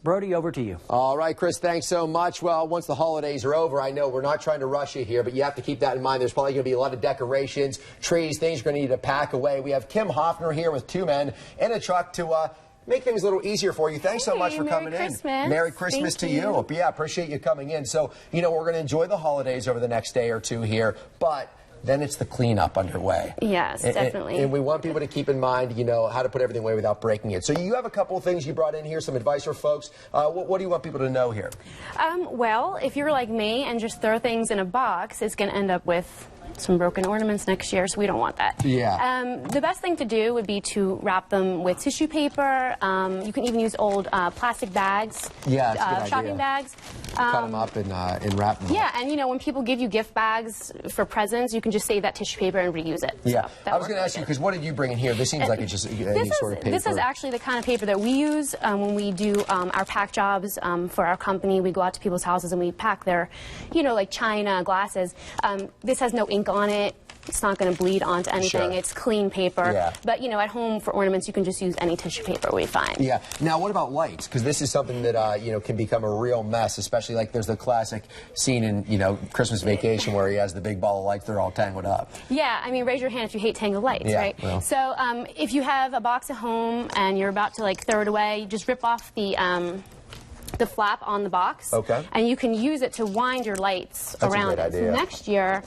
Brody, over to you. All right, Chris, thanks so much. Well, once the holidays are over, I know we're not trying to rush you here, but you have to keep that in mind. There's probably going to be a lot of decorations, trees, things you're going to need to pack away. We have Kim Hoffner here with two men in a truck to make things a little easier for you. Thanks so much for coming in. Merry Christmas to you. Yeah, appreciate you coming in. So, you know, we're going to enjoy the holidays over the next day or two here, but then it's the cleanup underway. Yes, definitely. And we want people to keep in mind, you know, how to put everything away without breaking it. So you have a couple of things you brought in here, some advice for folks. What do you want people to know here? Well, if you're like me and just throw things in a box, it's going to end up with some broken ornaments next year, so we don't want that. Yeah. The best thing to do would be to wrap them with tissue paper. You can even use old plastic bags. Yeah, that's a good shopping idea. Bags. Cut them up and wrap them. Yeah, and you know, when people give you gift bags for presents, you can just save that tissue paper and reuse it. Yeah. So I was going to ask you, because what did you bring in here? This seems like it's just any sort of paper. This is actually the kind of paper that we use when we do our pack jobs for our company. We go out to people's houses and we pack their, you know, like china, glasses. This has no ink on it. It's not going to bleed onto anything. Sure. It's clean paper. Yeah. But, you know, at home for ornaments, you can just use any tissue paper we find. Yeah. Now, what about lights? Because this is something that, you know, can become a real mess, especially like there's the classic scene in, you know, Christmas Vacation where he has the big ball of lights. They're all tangled up. Yeah. I mean, raise your hand if you hate tangled lights, yeah, right? Well. So if you have a box at home and you're about to, like, throw it away, just rip off the flap on the box. Okay. And you can use it to wind your lights That's around a great it. idea. So next year,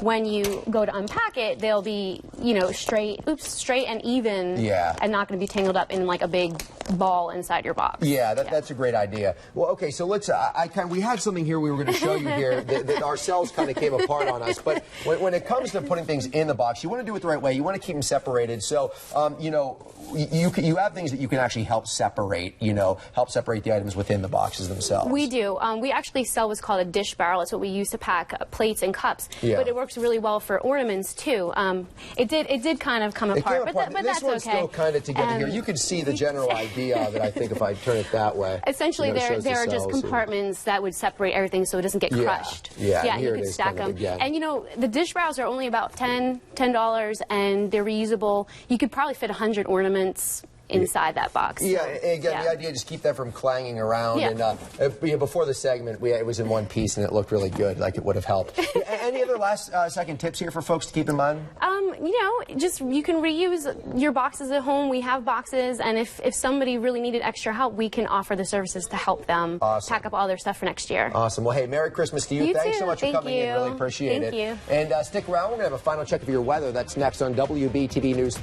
when you go to unpack it, they'll be, you know, straight and even. Yeah. And not going to be tangled up in like a big ball inside your box. Yeah, that's a great idea. Well, okay, so let's. We had something here we were going to show you here that our cells kind of came apart on us. But when it comes to putting things in the box, you want to do it the right way. You want to keep them separated. So, you know, you have things that you can actually help separate. You know, help separate the items within the boxes themselves. We do. We actually sell what's called a dish barrel. It's what we use to pack plates and cups. Yeah. But it works really well for ornaments too. It did kind of come apart, but this that's one's okay. still kind of together here. You can see the general idea of it, I think, if I turn it that way. Essentially, You know, it shows there the are just cells compartments that would separate everything so it doesn't get crushed. Yeah, yeah, here you it can is stack kind of them. again. And you know, the dish barrels are only about $10, and they're reusable. You could probably fit 100 ornaments inside that box. Yeah, and again, the idea, just keep that from clanging around. Yeah. And before the segment, it was in one piece, and it looked really good, like it would have helped. Any other last second tips here for folks to keep in mind? You know, just you can reuse your boxes at home. We have boxes, and if somebody really needed extra help, we can offer the services to help them pack up all their stuff for next year. Awesome. Well, hey, Merry Christmas to you. You Thanks too. so much for coming in. Really appreciate it. Thank you. And stick around. We're going to have a final check of your weather. That's next on WBTV News.